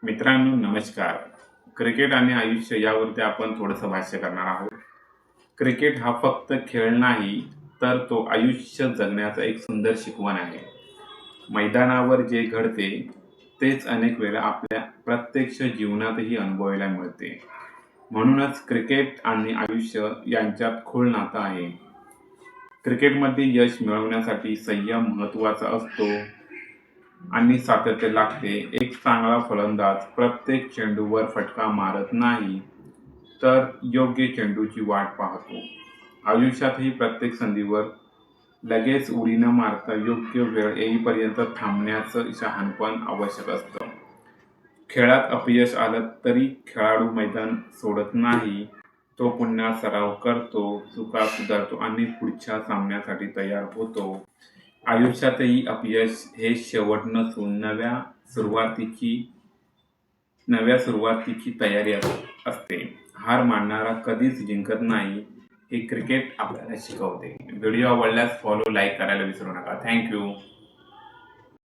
मित्रांनो नमस्कार. क्रिकेट आणि आयुष्य यावरती आपण थोडंसं भाष्य करणार आहोत. क्रिकेट हा फक्त खेळ नाही, तर तो आयुष्य जगण्याचा एक सुंदर शिकवण आहे. मैदानावर जे घडते तेच अनेक वेळा आपल्या प्रत्यक्ष जीवनातही अनुभवायला मिळते. म्हणूनच क्रिकेट आणि आयुष्य यांच्यात खोल नातं आहे. क्रिकेटमध्ये यश मिळवण्यासाठी संयम महत्त्वाचा असतो आणि सातत्य लागते. एक चांगला फलंदाज प्रत्येक चेंडूवर फटका मारत नाही, तर योग्य चेंडूची वाट पाहतो. आयुष्यातही प्रत्येक संधीवर लगेच उडी न मारता योग्य वेळ येईपर्यंत थांबण्याचं शहाणपण आवश्यक असतं. खेळात अपयश आलं तरी खेळाडू मैदान सोडत नाही. तो पुन्हा सराव करतो, चुका सुधारतो आणि पुढच्या सामन्यासाठी तयार होतो. आयुष्यातही अपयश हे शेवट नसून नव्या सुरुवातीची तयारी असते. हार मानणारा कधीच जिंकत नाही, हे क्रिकेट आपल्याला शिकवते. व्हिडिओ आवडल्यास फॉलो, लाईक करायला विसरू नका. थँक्यू.